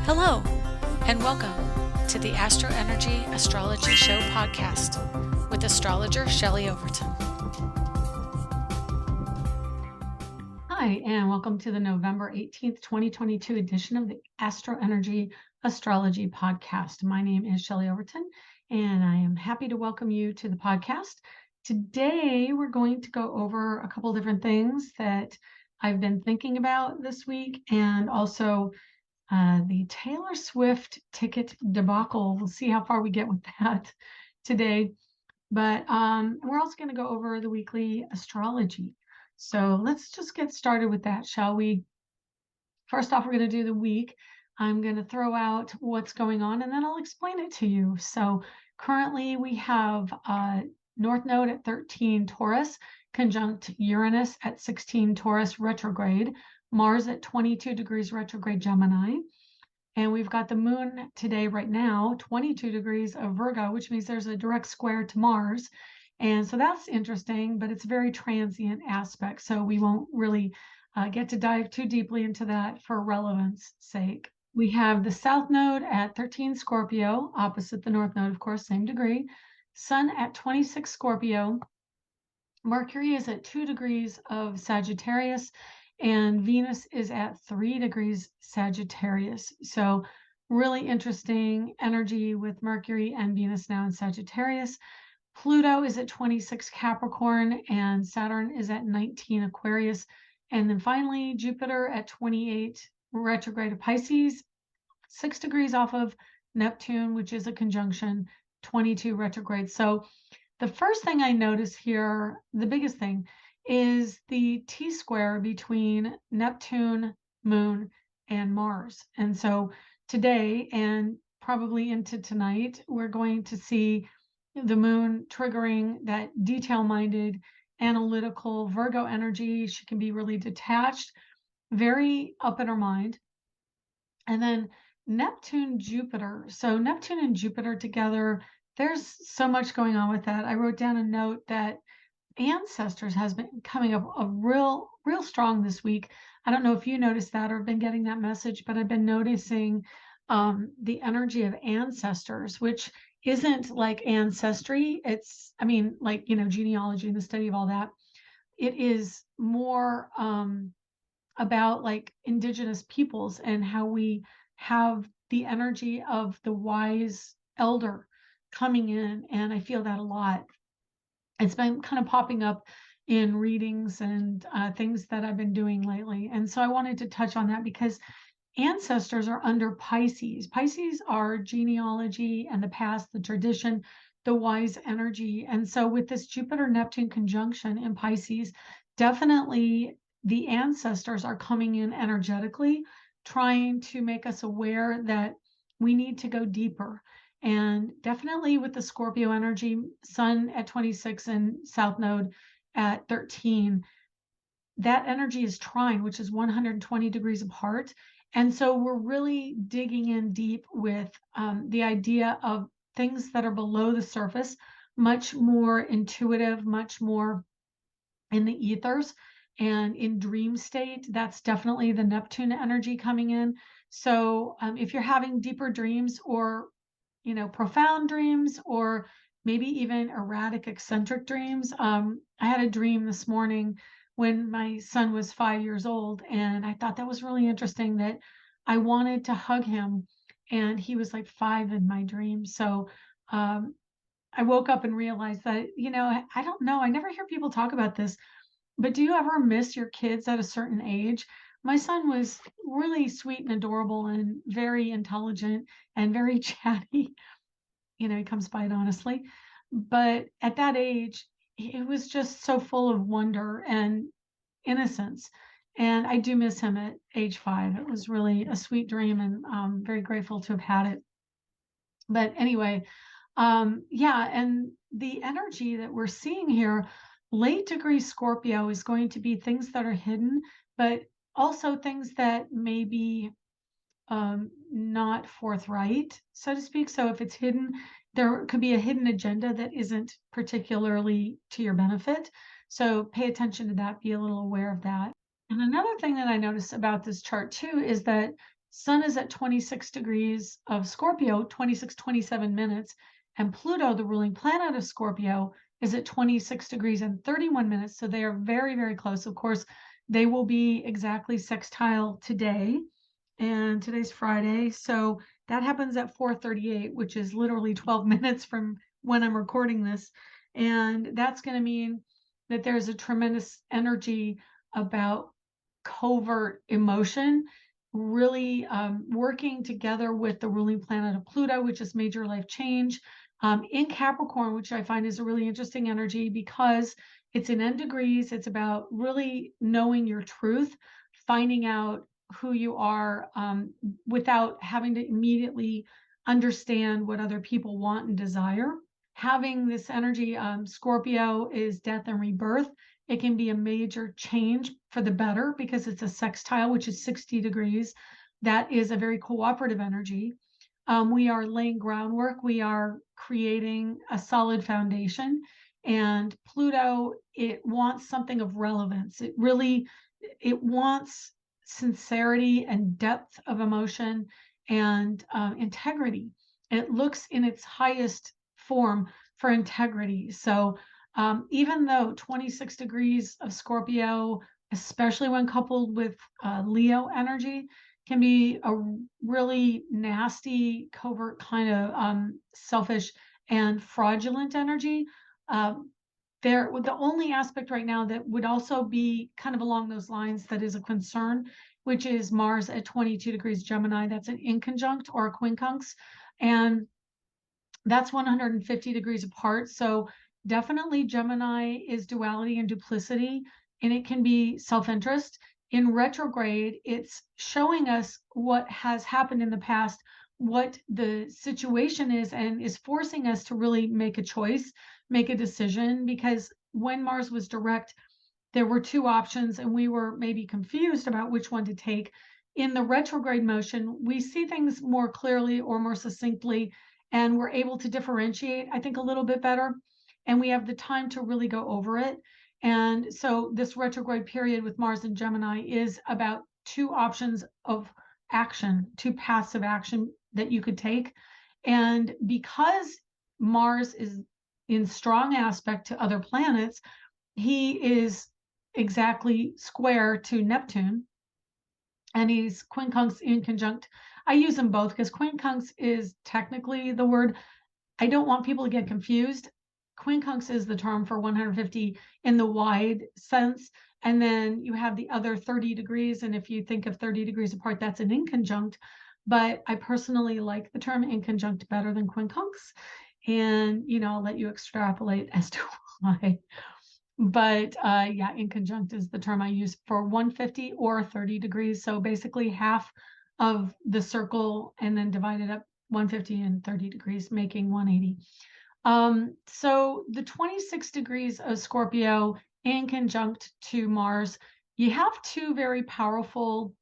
Hello, and welcome to the AstroEnergy Astrology Show podcast with astrologer Shelley Overton. Hi, and welcome to the November 18th, 2022 edition of the AstroEnergy Astrology podcast. My name is Shelley Overton, and I am happy to welcome you to the podcast. Today, we're going to go over a couple different things that I've been thinking about this week, and also the Taylor Swift ticket debacle. We'll see how far we get with that today. But we're also going to go over the weekly astrology. So let's just get started with that, shall we? First off, we're going to do the week. I'm going to throw out what's going on, and then I'll explain it to you. So currently we have North Node at 13 Taurus, conjunct Uranus at 16 Taurus retrograde, Mars at 22 degrees retrograde Gemini. And we've got the moon today, right now, 22 degrees of Virgo, which means there's a direct square to Mars. And so that's interesting, but it's a very transient aspect. So we won't really get to dive too deeply into that for relevance sake. We have the South Node at 13 Scorpio, opposite the North Node, of course, same degree. Sun at 26 Scorpio. Mercury is at 2 degrees of Sagittarius, and Venus is at 3 degrees Sagittarius. So really interesting energy with Mercury and Venus now in Sagittarius. Pluto is at 26 Capricorn, and Saturn is at 19 Aquarius. And then finally, Jupiter at 28 retrograde of Pisces, 6 degrees off of Neptune, which is a conjunction, 22 retrograde. So the first thing I notice here, the biggest thing, is the T-square between Neptune, Moon, and Mars. And so today, and probably into tonight, we're going to see the Moon triggering that detail-minded, analytical Virgo energy. She can be really detached, very up in her mind. And then Neptune, Jupiter. So Neptune and Jupiter together, there's so much going on with that. I wrote down a note that ancestors has been coming up a real strong this week. I don't know if you noticed that or been getting that message, but I've been noticing the energy of ancestors, which isn't like ancestry. It's, I mean, like, genealogy and the study of all that. It is more about like indigenous peoples and how we have the energy of the wise elder coming in. And I feel that a lot. It's been kind of popping up in readings and things that I've been doing lately. And so I wanted to touch on that because ancestors are under Pisces. Pisces are genealogy and the past, the tradition, the wise energy. And so with this Jupiter-Neptune conjunction in Pisces, definitely the ancestors are coming in energetically, trying to make us aware that we need to go deeper. And definitely with the Scorpio energy, Sun at 26 and South Node at 13, that energy is trine, which is 120 degrees apart. And so we're really digging in deep with the idea of things that are below the surface, much more intuitive, much more in the ethers and in dream state. That's definitely the Neptune energy coming in. So if you're having deeper dreams or profound dreams, or maybe even erratic, eccentric dreams. I had a dream this morning when my son was 5 years old, and I thought that was really interesting that I wanted to hug him, and he was like 5 in my dream. So I woke up and realized that, I don't know, I never hear people talk about this, but do you ever miss your kids at a certain age? My son was really sweet and adorable and very intelligent and very chatty. He comes by it honestly. But at that age, it was just so full of wonder and innocence. And I do miss him at age 5. It was really a sweet dream, and I'm very grateful to have had it. But anyway, yeah, and the energy that we're seeing here, late degree Scorpio, is going to be things that are hidden, but also things that may be not forthright, so to speak. So if it's hidden, there could be a hidden agenda that isn't particularly to your benefit. So pay attention to that, be a little aware of that. And another thing that I noticed about this chart too is that Sun is at 26 degrees of Scorpio, 27 minutes, and Pluto, the ruling planet of Scorpio, is at 26 degrees and 31 minutes. So they are very, very close. Of course, they will be exactly sextile today, and today's Friday. So that happens at 4:38, which is literally 12 minutes from when I'm recording this. And that's going to mean that there's a tremendous energy about covert emotion, really working together with the ruling planet of Pluto, which is major life change, in Capricorn, which I find is a really interesting energy because it's in N degrees. It's about really knowing your truth, finding out who you are, without having to immediately understand what other people want and desire. Having this energy, Scorpio is death and rebirth. It can be a major change for the better because it's a sextile, which is 60 degrees. That is a very cooperative energy. We are laying groundwork. We are creating a solid foundation. And Pluto, it wants something of relevance. It wants sincerity and depth of emotion and integrity. It looks in its highest form for integrity. So even though 26 degrees of Scorpio, especially when coupled with Leo energy, can be a really nasty, covert kind of selfish and fraudulent energy. The only aspect right now that would also be kind of along those lines that is a concern, which is Mars at 22 degrees Gemini. That's an inconjunct or a quincunx. And that's 150 degrees apart. So definitely Gemini is duality and duplicity, and it can be self-interest. In retrograde, it's showing us what has happened in the past, what the situation is, and is forcing us to really make a choice, make a decision, because when Mars was direct, there were two options, and we were maybe confused about which one to take. In the retrograde motion, we see things more clearly or more succinctly, and we're able to differentiate, I think, a little bit better. And we have the time to really go over it. And so this retrograde period with Mars and Gemini is about two options of action, two paths of action that you could take. And because Mars is in strong aspect to other planets, he is exactly square to Neptune, and he's quincunx inconjunct. I use them both because quincunx is technically the word. I don't want people to get confused. Quincunx is the term for 150 in the wide sense. And then you have the other 30 degrees. And if you think of 30 degrees apart, that's an inconjunct. But I personally like the term inconjunct better than quincunx. And, I'll let you extrapolate as to why. But yeah, inconjunct is the term I use for 150 or 30 degrees. So basically half of the circle and then divided up 150 and 30 degrees, making 180. So the 26 degrees of Scorpio in conjunct to Mars, you have two very powerful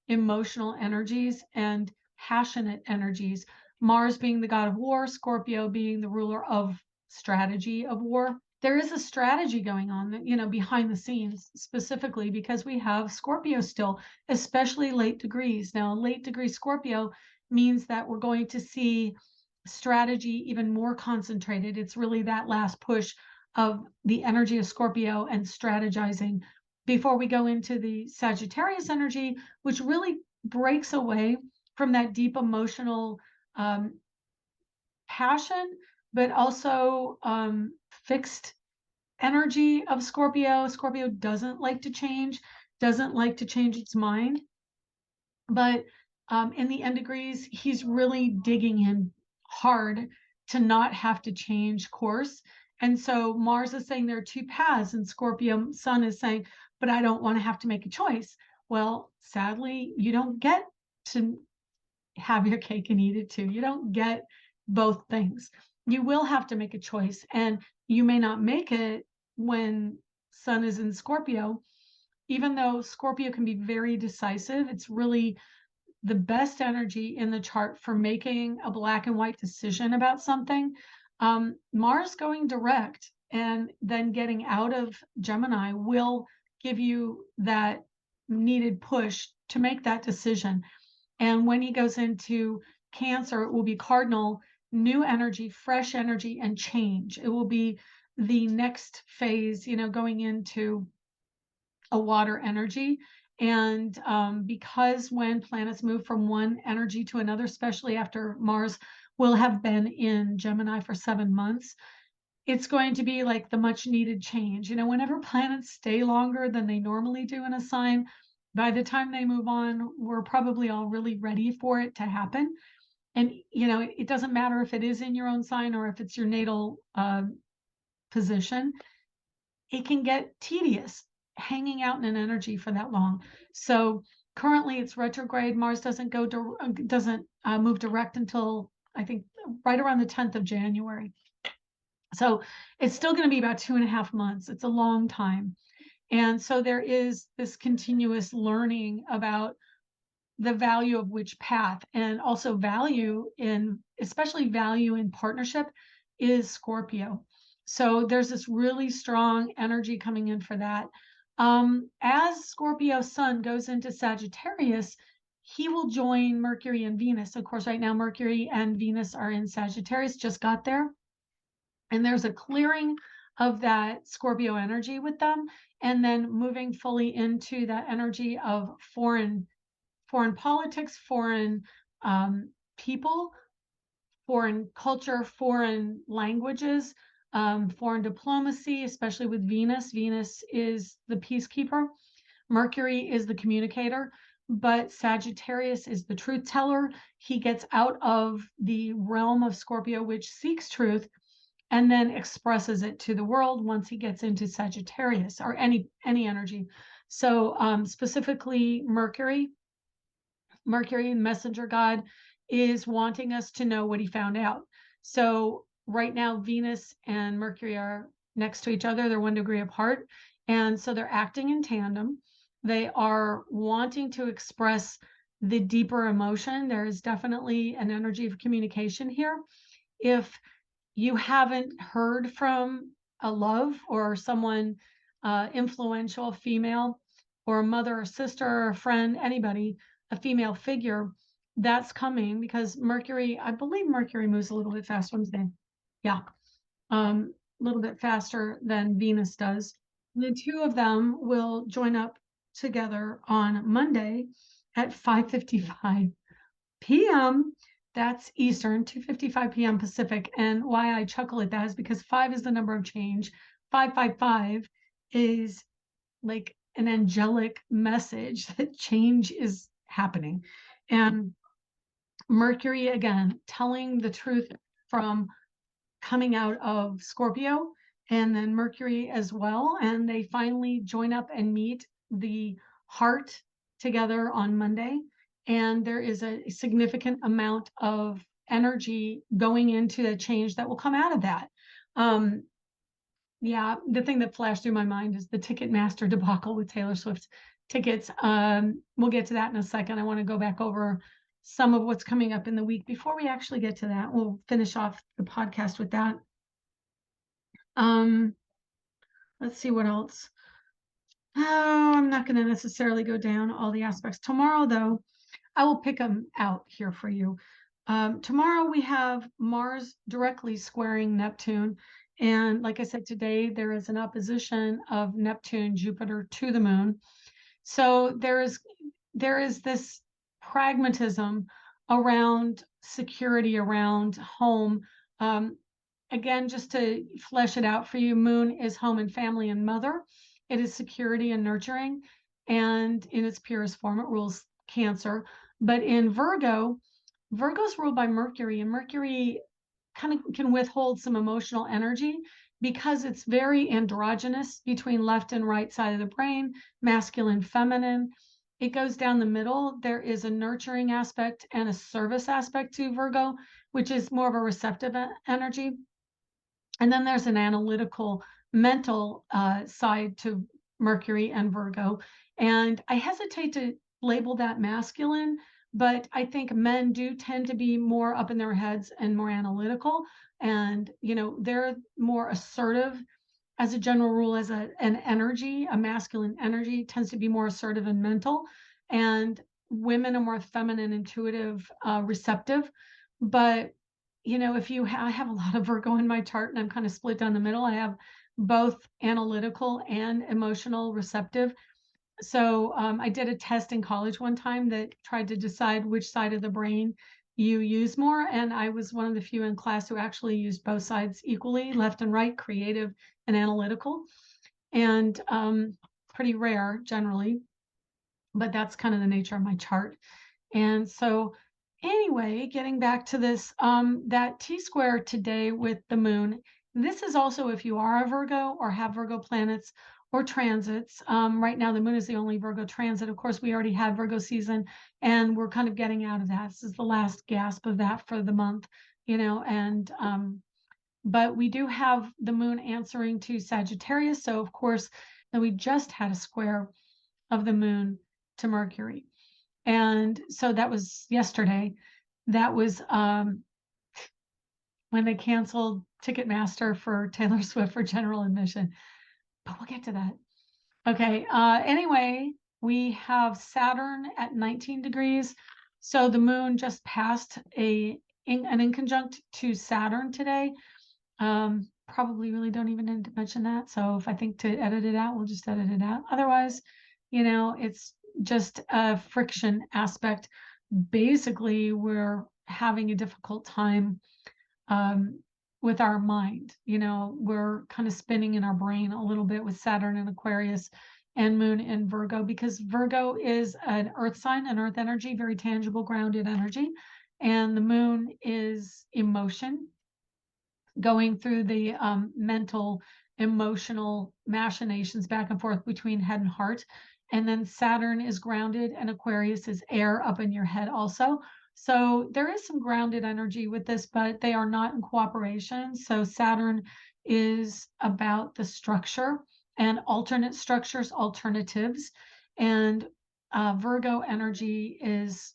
emotional energies and passionate energies. Mars being the god of war, Scorpio being the ruler of strategy of war. There is a strategy going on, behind the scenes, specifically because we have Scorpio still, especially late degrees. Now, late degree Scorpio means that we're going to see strategy even more concentrated. It's really that last push of the energy of Scorpio and strategizing before we go into the Sagittarius energy, which really breaks away from that deep emotional passion, but also fixed energy of Scorpio. Scorpio doesn't like to change, doesn't like to change its mind. But in the N degrees, he's really digging in hard to not have to change course. And so Mars is saying there are two paths, and Scorpio Sun is saying, but I don't want to have to make a choice. Well, sadly, you don't get to have your cake and eat it too. You don't get both things. You will have to make a choice, and you may not make it when Sun is in Scorpio. Even though Scorpio can be very decisive, it's really the best energy in the chart for making a black and white decision about something. Mars going direct and then getting out of Gemini will give you that needed push to make that decision. And when he goes into Cancer, it will be cardinal, new energy, fresh energy, and change. It will be the next phase, going into a water energy. And because when planets move from one energy to another, especially after Mars will have been in Gemini for 7 months, it's going to be like the much needed change. Whenever planets stay longer than they normally do in a sign, by the time they move on, we're probably all really ready for it to happen. And, it doesn't matter if it is in your own sign or if it's your natal position, it can get tedious hanging out in an energy for that long. So currently it's retrograde. Mars doesn't move direct until I think right around the 10th of January. So it's still going to be about 2.5 months. It's a long time. And so there is this continuous learning about the value of which path, and also especially value in partnership is Scorpio. So there's this really strong energy coming in for that. As Scorpio sun goes into Sagittarius, he will join Mercury and Venus. Of course, right now Mercury and Venus are in Sagittarius, just got there. And there's a clearing of that Scorpio energy with them, and then moving fully into that energy of foreign politics, foreign people, foreign culture, foreign languages, foreign diplomacy, especially with Venus. Venus is the peacekeeper. Mercury is the communicator, but Sagittarius is the truth teller. He gets out of the realm of Scorpio, which seeks truth, and then expresses it to the world once he gets into Sagittarius, or any energy. So specifically Mercury, messenger god, is wanting us to know what he found out. So right now Venus and Mercury are next to each other. They're 1 degree apart, and so they're acting in tandem. They are wanting to express the deeper emotion. There is definitely an energy of communication here. If you haven't heard from a love or someone influential, female, or a mother or sister or a friend, anybody, a female figure, that's coming, because Mercury, I believe Mercury moves a little bit faster. Wednesday. Yeah. A little bit faster than Venus does. The two of them will join up together on Monday at 5:55 p.m. That's Eastern, 2:55 p.m. Pacific. And why I chuckle at that is because 5 is the number of change. 555 is like an angelic message that change is happening. And Mercury, again, telling the truth from coming out of Scorpio, and then Mercury as well. And they finally join up and meet the heart together on Monday. And there is a significant amount of energy going into the change that will come out of that. Yeah, the thing that flashed through my mind is the Ticketmaster debacle with Taylor Swift tickets. We'll get to that in a second. I want to go back over some of what's coming up in the week. Before we actually get to that, we'll finish off the podcast with that. Let's see what else. Oh, I'm not going to necessarily go down all the aspects. Tomorrow, though, I will pick them out here for you. Tomorrow we have Mars directly squaring Neptune. And like I said, today there is an opposition of Neptune, Jupiter to the moon. So there is this pragmatism around security, around home. Again, just to flesh it out for you, moon is home and family and mother. It is security and nurturing. And in its purest form, it rules Cancer. But in Virgo's ruled by Mercury, and Mercury kind of can withhold some emotional energy because it's very androgynous between left and right side of the brain, masculine, feminine. It goes down the middle. There is a nurturing aspect and a service aspect to Virgo, which is more of a receptive energy. And then there's an analytical, mental side to Mercury and Virgo. And I hesitate to label that masculine, but I think men do tend to be more up in their heads and more analytical. And, they're more assertive as a general rule, as an energy. A masculine energy tends to be more assertive and mental. And women are more feminine, intuitive, receptive. But, if I have a lot of Virgo in my chart and I'm kind of split down the middle. I have both analytical and emotional receptive. So I did a test in college one time that tried to decide which side of the brain you use more. And I was one of the few in class who actually used both sides equally, left and right, creative and analytical. And pretty rare generally, but that's kind of the nature of my chart. And so anyway, getting back to this, that T-square today with the moon, this is also if you are a Virgo or have Virgo planets or transits. Right now, the moon is the only Virgo transit. Of course, we already had Virgo season and we're kind of getting out of that. This is the last gasp of that for the month, and but we do have the moon answering to Sagittarius. So of course, then we just had a square of the moon to Mercury. And so that was yesterday. That was when they canceled Ticketmaster for Taylor Swift for general admission. But we'll get to that. Okay. Anyway, we have Saturn at 19 degrees. So the moon just passed an inconjunct to Saturn today. Probably really don't even need to mention that. So if I think to edit it out, we'll just edit it out. Otherwise, it's just a friction aspect. Basically, we're having a difficult time with our mind. We're kind of spinning in our brain a little bit with Saturn in Aquarius and Moon in Virgo, because Virgo is an earth sign, an earth energy, very tangible, grounded energy. And the moon is emotion, going through the mental, emotional machinations back and forth between head and heart. And then Saturn is grounded and Aquarius is air up in your head also. So there is some grounded energy with this, but they are not in cooperation. So Saturn is about the structure and alternate structures, alternatives. And Virgo energy is,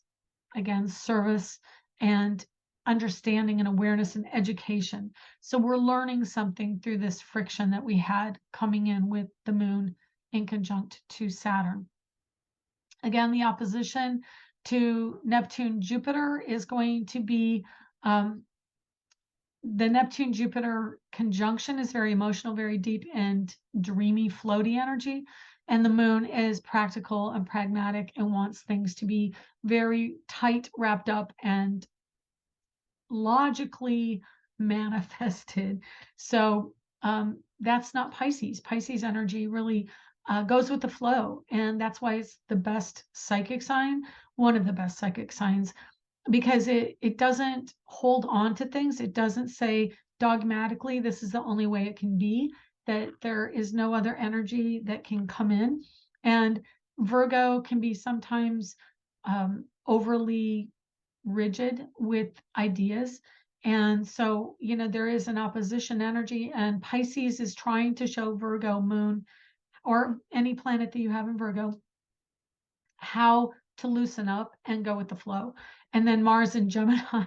again, service and understanding and awareness and education. So we're learning something through this friction that we had coming in with the moon in conjunct to Saturn. Again, the opposition to Neptune Jupiter is going to be the Neptune Jupiter conjunction is very emotional, very deep and dreamy, floaty energy. And the moon is practical and pragmatic and wants things to be very tight, wrapped up, and logically manifested. So that's not Pisces. Pisces energy really goes with the flow. And that's why it's the best psychic sign, one of the best psychic signs, because it doesn't hold on to things. It doesn't say dogmatically, this is the only way it can be, that there is no other energy that can come in. And Virgo can be sometimes overly rigid with ideas. And so, there is an opposition energy, and Pisces is trying to show Virgo moon or any planet that you have in Virgo how to loosen up and go with the flow. And then Mars in Gemini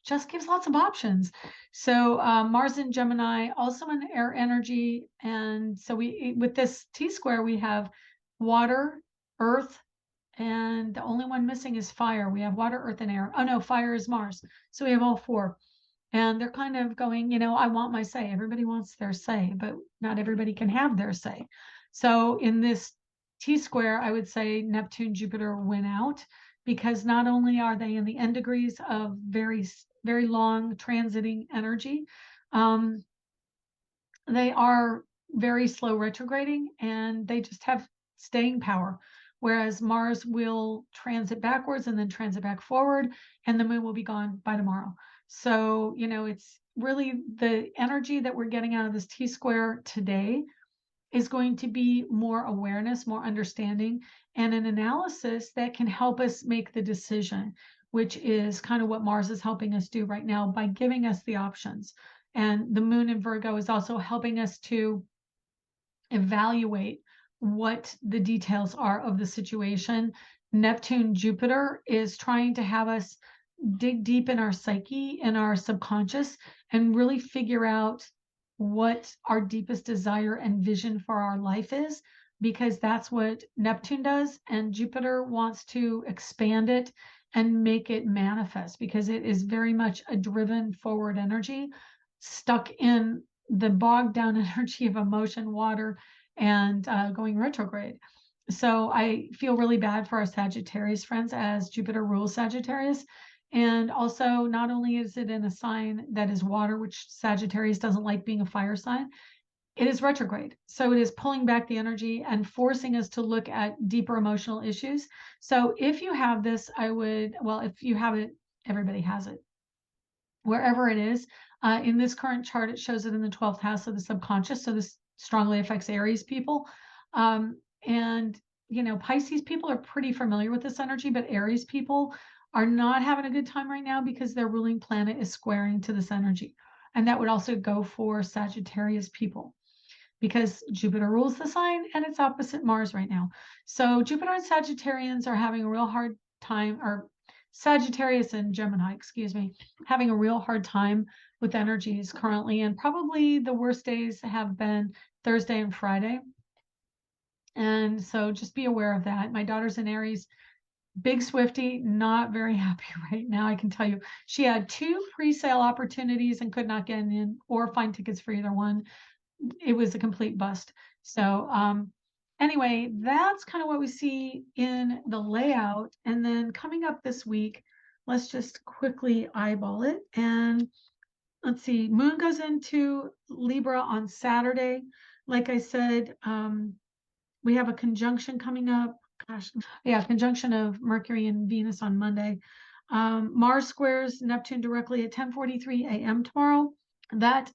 just gives lots of options. So Mars in Gemini, also an air energy. And so with this T-square, we have water, earth, and the only one missing is fire. We have water, earth, and air. Oh no, fire is Mars. So we have all four. And they're kind of going, I want my say. Everybody wants their say, but not everybody can have their say. So in this T-square, I would say Neptune, Jupiter win out, because not only are they in the end degrees of very, very long transiting energy, they are very slow retrograding, and they just have staying power. Whereas Mars will transit backwards and then transit back forward, and the moon will be gone by tomorrow. So, it's really the energy that we're getting out of this T-square today is going to be more awareness, more understanding, and an analysis that can help us make the decision, which is kind of what Mars is helping us do right now by giving us the options. And the moon in Virgo is also helping us to evaluate what the details are of the situation. Neptune Jupiter is trying to have us dig deep in our psyche, in our subconscious, and really figure out what our deepest desire and vision for our life is, because that's what Neptune does, and Jupiter wants to expand it and make it manifest because it is very much a driven forward energy stuck in the bogged down energy of emotion, water, and going retrograde. So I feel really bad for our Sagittarius friends, as Jupiter rules Sagittarius. And also, not only is it in a sign that is water, which Sagittarius doesn't like being a fire sign, it is retrograde. So it is pulling back the energy and forcing us to look at deeper emotional issues. So if you have this, if you have it, everybody has it. Wherever it is, in this current chart, it shows it in the 12th house of the subconscious. So this strongly affects Aries people. And, Pisces people are pretty familiar with this energy, but Aries people are not having a good time right now because their ruling planet is squaring to this energy. And that would also go for Sagittarius people, because Jupiter rules the sign and it's opposite Mars right now. So Jupiter and Sagittarians are having a real hard time, or Sagittarius and Gemini, excuse me, having a real hard time with energies currently. And probably the worst days have been Thursday and Friday. And so just be aware of that. My daughter's in Aries, big Swiftie, not very happy right now. I can tell you, she had 2 pre-sale opportunities and could not get in or find tickets for either one. It was a complete bust. So anyway, that's kind of what we see in the layout. And then coming up this week, let's just quickly eyeball it. And let's see, Moon goes into Libra on Saturday. Like I said, we have a conjunction coming up. Conjunction of Mercury and Venus on Monday. Mars squares Neptune directly at 10:43 a.m. tomorrow. That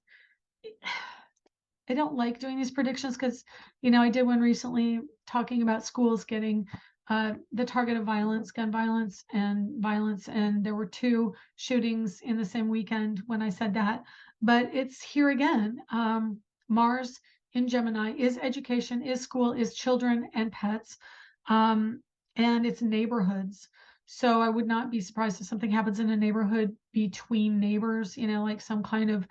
I don't like doing these predictions because, I did one recently talking about schools getting the target of violence, gun violence, and there were 2 shootings in the same weekend when I said that. But it's here again. Mars in Gemini is education, is school, is children and pets, and it's neighborhoods. So I would not be surprised if something happens in a neighborhood between neighbors, like some kind of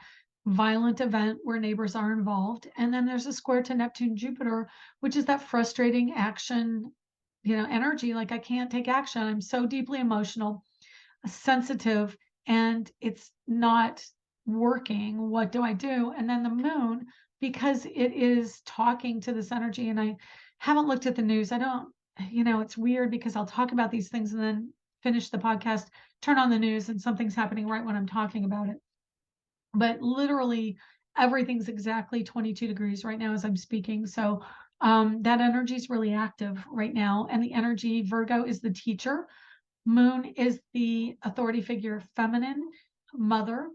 violent event where neighbors are involved. And then there's a square to Neptune Jupiter, which is that frustrating action, energy. Like, I can't take action. I'm so deeply emotional, sensitive, and it's not working. What do I do? And then the moon, because it is talking to this energy, and I haven't looked at the news. I don't, it's weird because I'll talk about these things and then finish the podcast, turn on the news, and something's happening right when I'm talking about it. But literally everything's exactly 22 degrees right now as I'm speaking. So that energy is really active right now. And the energy, Virgo is the teacher. Moon is the authority figure, feminine, mother,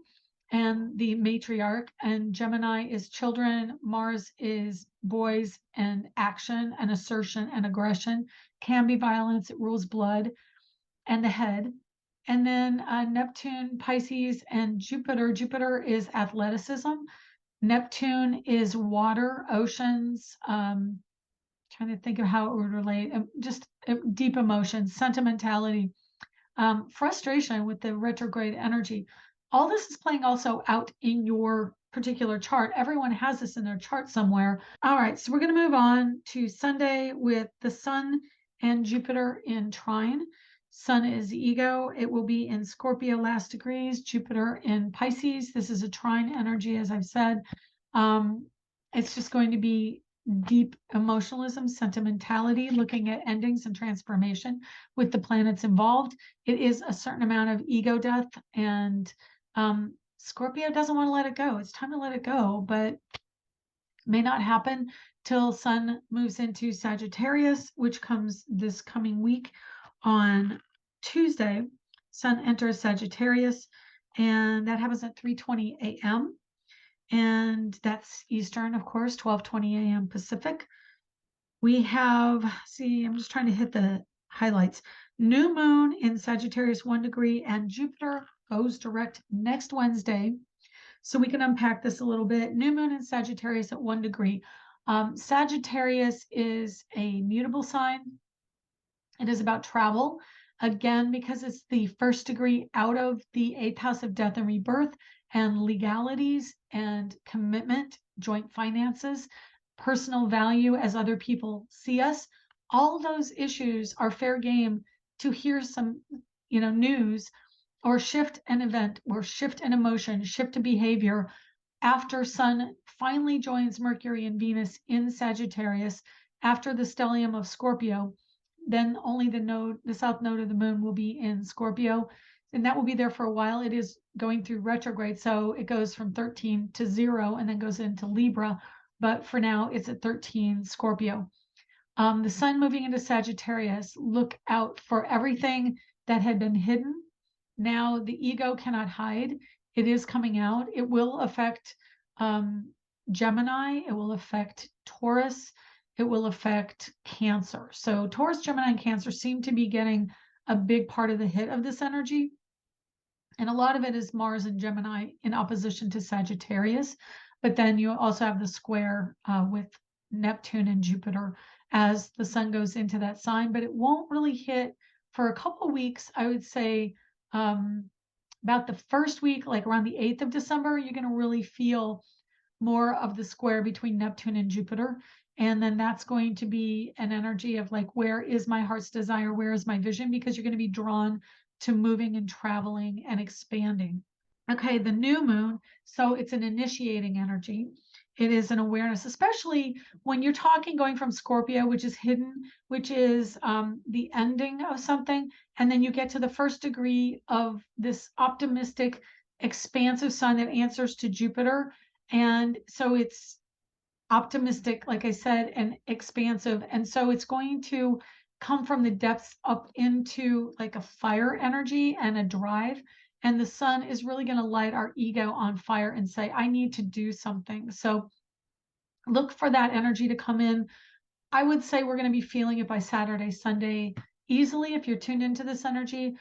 and the matriarch. And Gemini is children. Mars is boys and action and assertion and aggression. Can be violence. It rules blood and the head. And then Neptune, Pisces, and Jupiter. Jupiter is athleticism. Neptune is water, oceans. Trying to think of how it would relate. Just deep emotion, sentimentality, frustration with the retrograde energy. All this is playing also out in your particular chart. Everyone has this in their chart somewhere. All right, so we're going to move on to Sunday with the Sun and Jupiter in trine. Sun is ego. It will be in Scorpio last degrees, Jupiter in Pisces. This is a trine energy, as I've said. It's just going to be deep emotionalism, sentimentality, looking at endings and transformation with the planets involved. It is a certain amount of ego death, and Scorpio doesn't want to let it go. It's time to let it go, but may not happen till Sun moves into Sagittarius, which comes this coming week. On Tuesday, Sun enters Sagittarius, and that happens at 3:20 a.m. And that's Eastern, of course, 12:20 a.m. Pacific. We have, I'm just trying to hit the highlights. New moon in Sagittarius 1 degree, and Jupiter goes direct next Wednesday. So we can unpack this a little bit. New moon in Sagittarius at 1 degree. Sagittarius is a mutable sign. It is about travel, again, because it's the 1st degree out of the 8th house of death and rebirth and legalities and commitment, joint finances, personal value as other people see us. All those issues are fair game to hear some, news or shift an event or shift an emotion, shift a behavior after Sun finally joins Mercury and Venus in Sagittarius after the stellium of Scorpio. Then only the south node of the moon will be in Scorpio, and that will be there for a while. It is going through retrograde, so it goes from 13 to 0 and then goes into Libra, but for now it's at 13 Scorpio. The Sun moving into Sagittarius, look out for everything that had been hidden. Now the ego cannot hide. It is coming out. It will affect Gemini. It will affect Taurus. It will affect Cancer. So Taurus, Gemini, and Cancer seem to be getting a big part of the hit of this energy. And a lot of it is Mars and Gemini in opposition to Sagittarius. But then you also have the square with Neptune and Jupiter as the Sun goes into that sign. But it won't really hit for a couple of weeks. I would say about the first week, like around the 8th of December, you're going to really feel more of the square between Neptune and Jupiter. And then that's going to be an energy of like, where is my heart's desire? Where is my vision? Because you're going to be drawn to moving and traveling and expanding. Okay, the new moon, so it's an initiating energy. It is an awareness, especially when you're talking going from Scorpio, which is hidden, which is the ending of something, and then you get to the first degree of this optimistic, expansive sun that answers to Jupiter. And so it's optimistic, like I said, and expansive. And so it's going to come from the depths up into like a fire energy and a drive. And the sun is really going to light our ego on fire and say, I need to do something. So look for that energy to come in. I would say we're going to be feeling it by Saturday, Sunday easily. If you're tuned into this energy,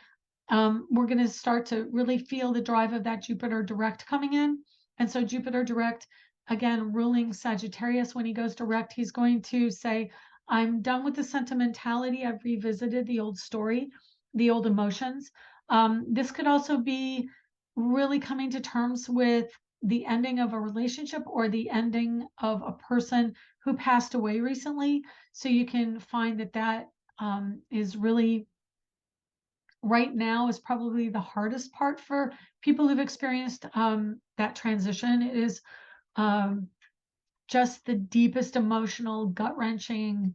we're going to start to really feel the drive of that Jupiter direct coming in. And so Jupiter direct, again, ruling Sagittarius, when he goes direct, he's going to say, I'm done with the sentimentality. I've revisited the old story, the old emotions. This could also be really coming to terms with the ending of a relationship or the ending of a person who passed away recently. So you can find that is really right now is probably the hardest part for people who've experienced that transition. It is just the deepest emotional, gut-wrenching,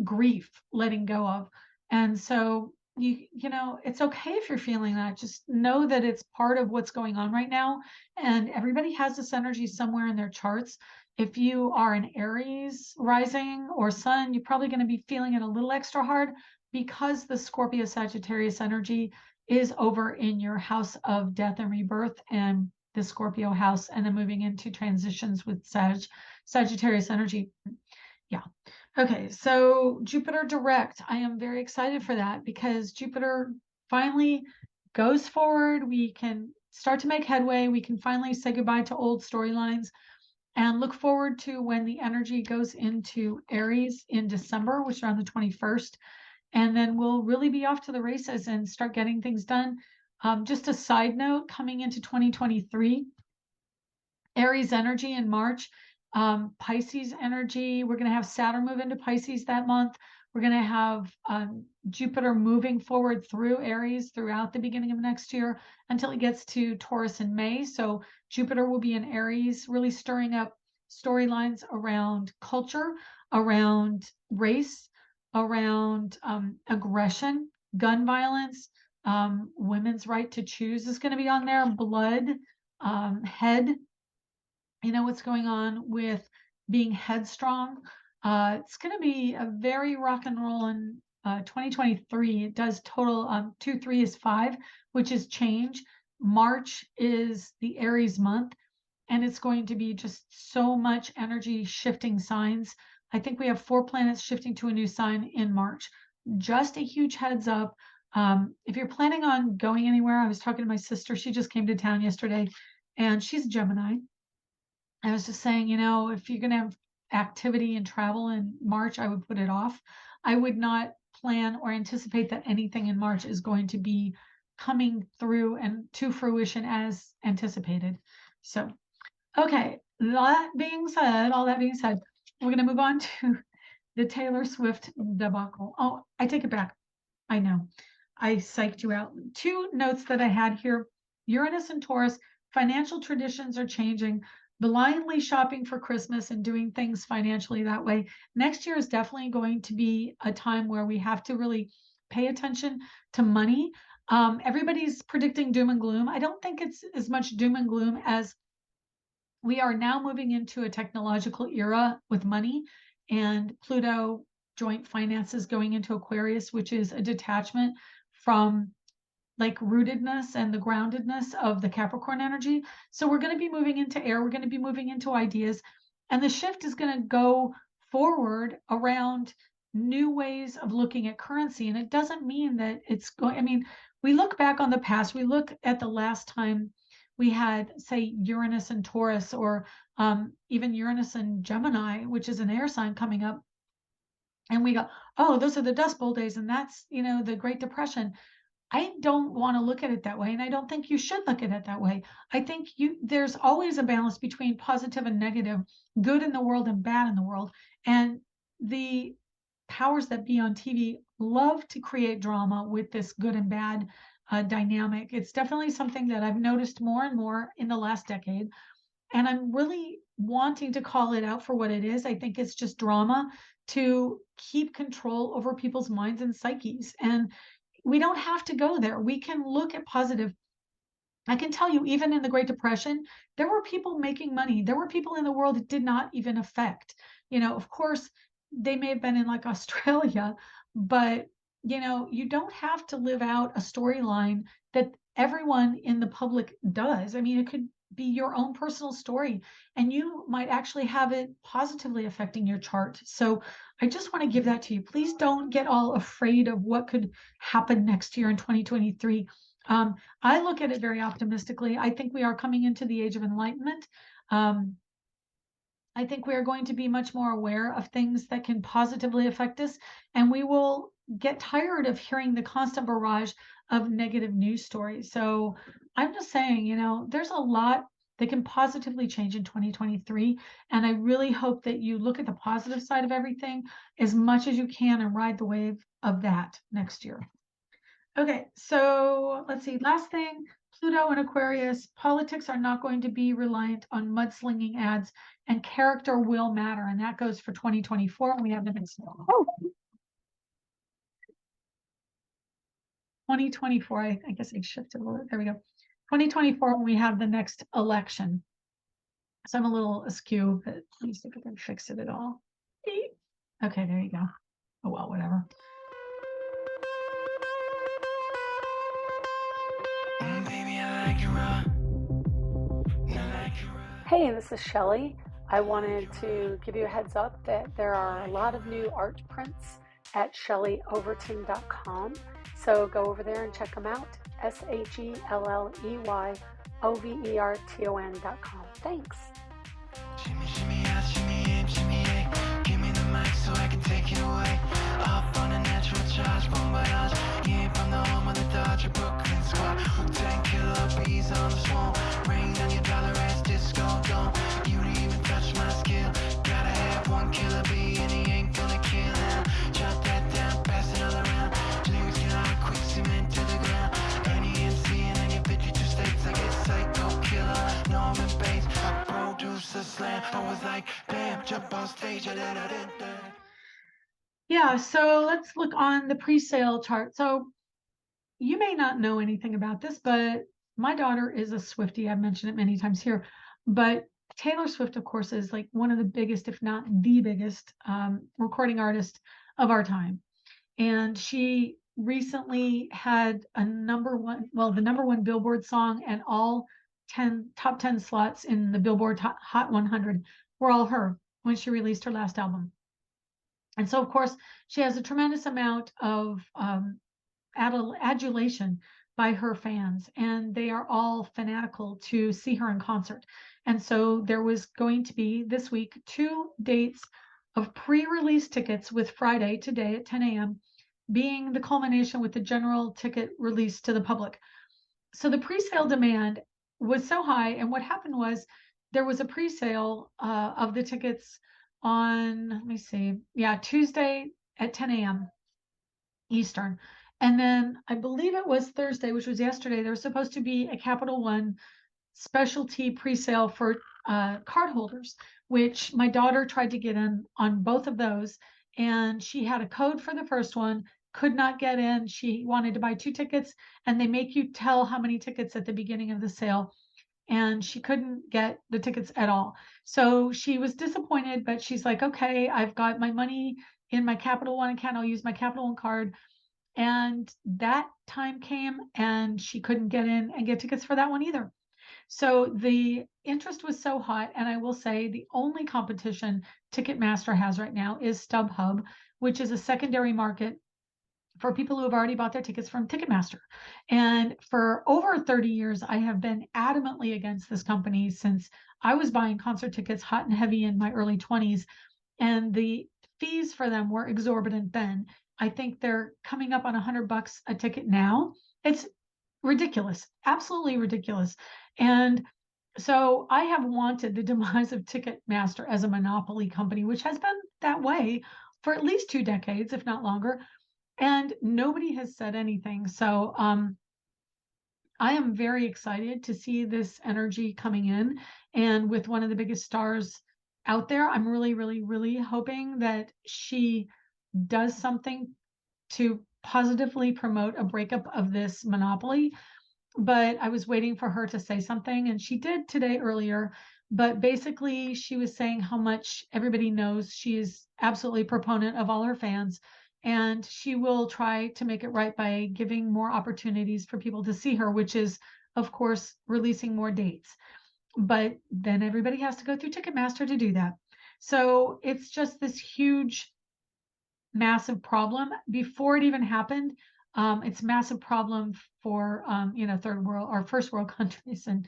grief letting go of. And so it's okay if you're feeling that. Just know that it's part of what's going on right now. And everybody has this energy somewhere in their charts. If you are an Aries rising or sun, you're probably going to be feeling it a little extra hard because the Scorpio Sagittarius energy is over in your house of death and rebirth and the Scorpio house, and then moving into transitions with Sagittarius energy. Yeah. Okay, so Jupiter direct. I am very excited for that because Jupiter finally goes forward. We can start to make headway. We can finally say goodbye to old storylines and look forward to when the energy goes into Aries in December, which is around the 21st. And then we'll really be off to the races and start getting things done. Just a side note, coming into 2023, Aries energy in March, Pisces energy. We're going to have Saturn move into Pisces that month. We're going to have Jupiter moving forward through Aries throughout the beginning of next year until it gets to Taurus in May. So Jupiter will be in Aries, really stirring up storylines around culture, around race, around aggression, gun violence, women's right to choose is going to be on there, blood, head, what's going on with being headstrong. It's going to be a very rock and roll in 2023. It does total 2, 3 is 5, which is change. March is the Aries month, and it's going to be just so much energy shifting signs. I think we have 4 planets shifting to a new sign in March. Just a huge heads up. If you're planning on going anywhere, I was talking to my sister. She just came to town yesterday, and she's a Gemini. I was just saying, if you're going to have activity and travel in March, I would put it off. I would not plan or anticipate that anything in March is going to be coming through and to fruition as anticipated. So, okay. that being said, all that being said, we're going to move on to the Taylor Swift debacle. Oh, I take it back. I know. I psyched you out. 2 notes that I had here. Uranus and Taurus, financial traditions are changing. Blindly shopping for Christmas and doing things financially that way. Next year is definitely going to be a time where we have to really pay attention to money. Everybody's predicting doom and gloom. I don't think it's as much doom and gloom as we are now moving into a technological era with money, and Pluto joint finances going into Aquarius, which is a detachment from like rootedness and the groundedness of the Capricorn energy. So we're going to be moving into air. We're going to be moving into ideas. And the shift is going to go forward around new ways of looking at currency. And it doesn't mean that it's going, I mean, we look back on the past, we look at the last time we had, say, Uranus and Taurus, or even Uranus and Gemini, which is an air sign coming up. And we go, oh, those are the Dust Bowl days. And that's, the Great Depression. I don't want to look at it that way, and I don't think you should look at it that way. I think there's always a balance between positive and negative, good in the world and bad in the world. And the powers that be on TV love to create drama with this good and bad dynamic. It's definitely something that I've noticed more and more in the last decade. And I'm really wanting to call it out for what it is. I think it's just drama to keep control over people's minds and psyches. And we don't have to go there. We can look at positive. I can tell you, even in the Great Depression, there were people making money. There were people in the world it did not even affect. Of course, they may have been in like Australia, but you don't have to live out a storyline that everyone in the public does. I mean, it could be your own personal story, and you might actually have it positively affecting your chart. So I just want to give that to you. Please don't get all afraid of what could happen next year in 2023. I look at it very optimistically. I think we are coming into the age of enlightenment. I think we are going to be much more aware of things that can positively affect us, and we will get tired of hearing the constant barrage of negative news stories. So I'm just saying, there's a lot that can positively change in 2023. And I really hope that you look at the positive side of everything as much as you can and ride the wave of that next year. Okay, so let's see. Last thing, Pluto and Aquarius, politics are not going to be reliant on mudslinging ads, and character will matter. And that goes for 2024. And we have the next 2024. I guess I shifted a little bit. There we go. 2024, when we have the next election. So I'm a little askew, but let me see if I can fix it at all. Okay, there you go. Oh, well, whatever. Hey, this is Shelley. I wanted to give you a heads up that there are a lot of new art prints at ShelleyOverton.com. So go over there and check them out. ShelleyOverton.com. Thanks. Shimmy, shimmy, out, shimmy, in, shimmy, yeah. Give me the mic so I can take it away. Up on a natural charge, bon voyage. Yeah, from the home of the Dodger Brooklyn squad. Wu-Tang killer bees on the swarm. Rain on your dollar ass disco dome. You didn't even touch my skill. Gotta have one killer bee and he ain't gonna kill now. Jot that down, pass it all around. Lyrics get out quick, cement to the ground. NENC and then your 52 states. I get psycho killer, Norman Bates. I produce a slam. I was like, damn, jump on stage. Yeah, so let's look on the pre-sale chart. So you may not know anything about this, but my daughter is a Swiftie. I've mentioned it many times here, but Taylor Swift, of course, is like one of the biggest, if not the biggest, recording artist of our time. And she recently had the number one Billboard song, and all top 10 slots in the Billboard Hot 100 were all her when she released her last album. And so, of course, she has a tremendous amount of adulation by her fans, and they are all fanatical to see her in concert. And so there was going to be this week 2 dates of pre-release tickets, with Friday, today at 10 a.m., being the culmination with the general ticket release to the public. So the pre-sale demand was so high, and what happened was there was a pre-sale of the tickets on, let me see, Tuesday at 10 a.m. Eastern. And then I believe it was Thursday, which was yesterday, there was supposed to be a Capital One specialty pre-sale for card holders, which my daughter tried to get in on both of those. And she had a code for the first one, could not get in. She wanted to buy 2 tickets, and they make you tell how many tickets at the beginning of the sale. And she couldn't get the tickets at all. So she was disappointed, but she's like, okay, I've got my money in my Capital One account. I'll use my Capital One card. And that time came and she couldn't get in and get tickets for that one either. So the interest was so hot. And I will say the only competition Ticketmaster has right now is StubHub, which is a secondary market for people who have already bought their tickets from Ticketmaster. And for over 30 years, I have been adamantly against this company since I was buying concert tickets hot and heavy in my early 20s. And the fees for them were exorbitant then. I think they're coming up on $100 a ticket now. It's ridiculous, absolutely ridiculous. And so I have wanted the demise of Ticketmaster as a monopoly company, which has been that way for at least 2 decades, if not longer. And nobody has said anything. So I am very excited to see this energy coming in. And with one of the biggest stars out there, I'm really, really, really hoping that she does something to positively promote a breakup of this monopoly. But I was waiting for her to say something, and she did today earlier. But basically, she was saying how much everybody knows she is absolutely a proponent of all her fans, and she will try to make it right by giving more opportunities for people to see her, which is, of course, releasing more dates. But then everybody has to go through Ticketmaster to do that. So it's just this huge, massive problem. Before it even happened, it's a massive problem for third world or first world countries and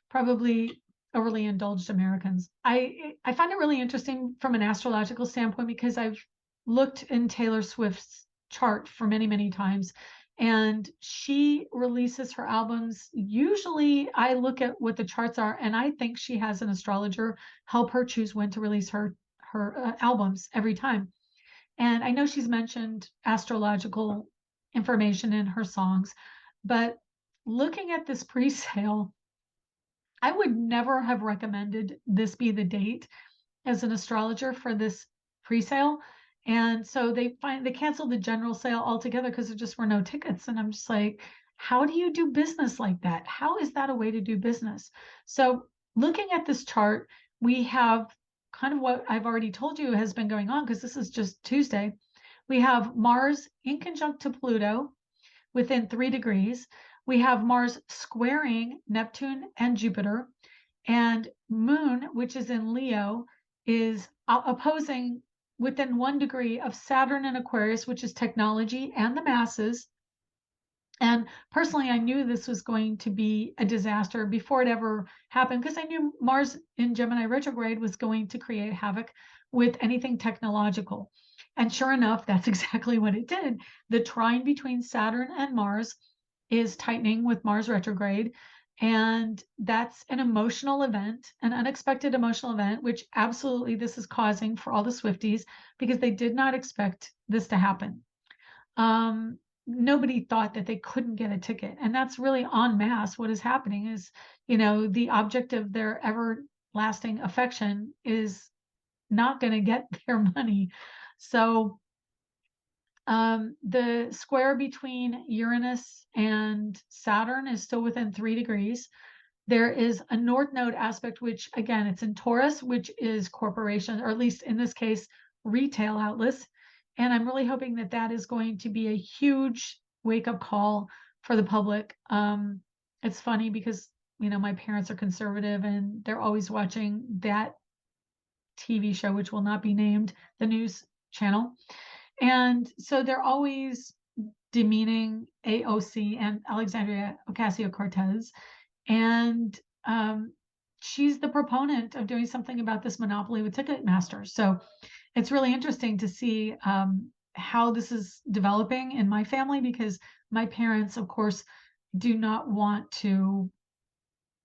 probably overly indulged Americans. I find it really interesting from an astrological standpoint because I've looked in Taylor Swift's chart for many, many times, and she releases her albums. Usually I look at what the charts are, and I think she has an astrologer help her choose when to release her albums every time. And I know she's mentioned astrological information in her songs, but looking at this pre-sale, I would never have recommended this be the date as an astrologer for this pre-sale. And so they canceled the general sale altogether because there just were no tickets. And I'm just like, how do you do business like that? How is that a way to do business? So looking at this chart, we have kind of what I've already told you has been going on, because this is just Tuesday. We have Mars in conjunct to Pluto within 3 degrees. We have Mars squaring Neptune and Jupiter, and Moon, which is in Leo, is opposing within 1 degree of Saturn and Aquarius, which is technology and the masses. And personally, I knew this was going to be a disaster before it ever happened, because I knew Mars in Gemini retrograde was going to create havoc with anything technological. And sure enough, that's exactly what it did. The trine between Saturn and Mars is tightening with Mars retrograde. And that's an emotional event, an unexpected emotional event, which absolutely this is causing for all the Swifties, because they did not expect this to happen. Nobody thought that they couldn't get a ticket. And that's really en masse what is happening is, the object of their everlasting affection is not going to get their money. So the square between Uranus and Saturn is still within 3 degrees. There is a North Node aspect, which again, it's in Taurus, which is corporation, or at least in this case, retail outlets. And I'm really hoping that that is going to be a huge wake-up call for the public. It's funny because, my parents are conservative and they're always watching that TV show, which will not be named, the news channel. And so they're always demeaning AOC and Alexandria Ocasio-Cortez. And she's the proponent of doing something about this monopoly with Ticketmaster. So it's really interesting to see how this is developing in my family, because my parents, of course, do not want to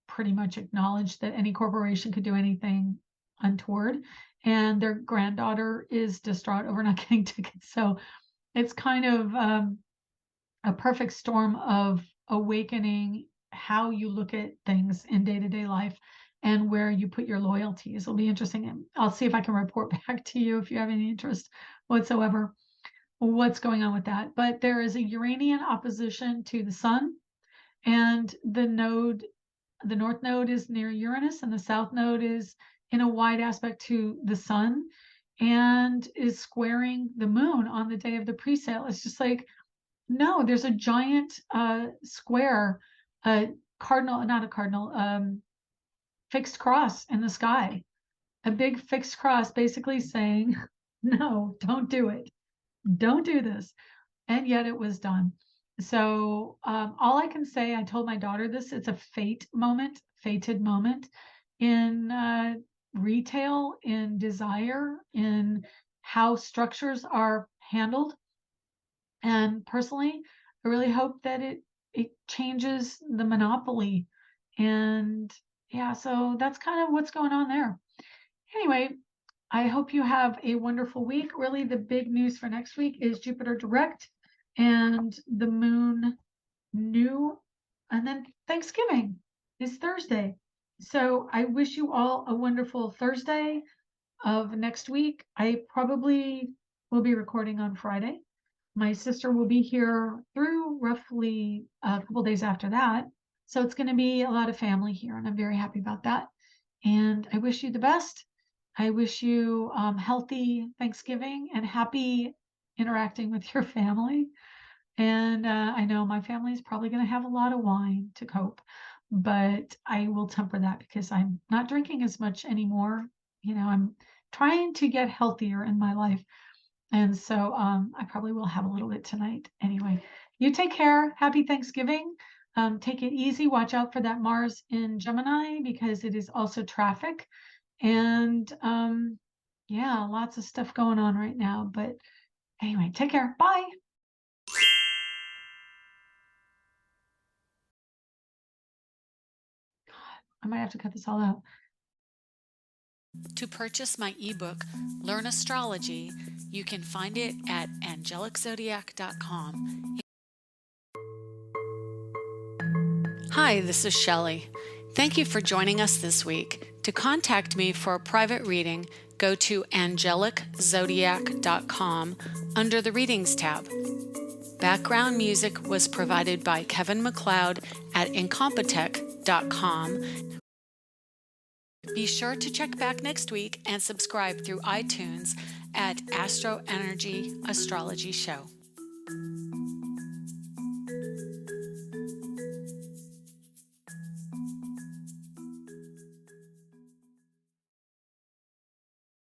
pretty much acknowledged that any corporation could do anything untoward, and their granddaughter is distraught over not getting tickets. So it's kind of a perfect storm of awakening how you look at things in day-to-day life and where you put your loyalties. It'll be interesting. And I'll see if I can report back to you if you have any interest whatsoever what's going on with that. But there is a Uranian opposition to the sun, and the north node is near Uranus, and the south node is in a wide aspect to the sun and is squaring the moon on the day of the pre-sale. It's just like, no, there's a giant square, fixed cross in the sky, a big fixed cross basically saying, no, don't do it. Don't do this. And yet it was done. So all I can say, I told my daughter this, it's a fated moment in retail, in desire, in how structures are handled. And personally, I really hope that it changes the monopoly. And yeah, so that's kind of what's going on there. Anyway, I hope you have a wonderful week. Really, the big news for next week is Jupiter direct and the moon new, and then Thanksgiving is Thursday. So I wish you all a wonderful Thursday of next week. I probably will be recording on Friday. My sister will be here through roughly a couple days after that. So it's going to be a lot of family here, and I'm very happy about that. And I wish you the best. I wish you healthy Thanksgiving and happy interacting with your family. And I know my family is probably going to have a lot of wine to cope, but I will temper that because I'm not drinking as much anymore. You know, I'm trying to get healthier in my life. And so I probably will have a little bit tonight. Anyway, you take care. Happy Thanksgiving. Take it easy. Watch out for that Mars in Gemini because it is also traffic. And yeah, lots of stuff going on right now. But anyway, take care. Bye. I might have to cut this all out. To purchase my ebook, Learn Astrology, you can find it at angeliczodiac.com. Hi, this is Shelley. Thank you for joining us this week. To contact me for a private reading, go to angeliczodiac.com under the Readings tab. Background music was provided by Kevin MacLeod at incompetech.com. Be sure to check back next week and subscribe through iTunes at AstroEnergy Astrology Show.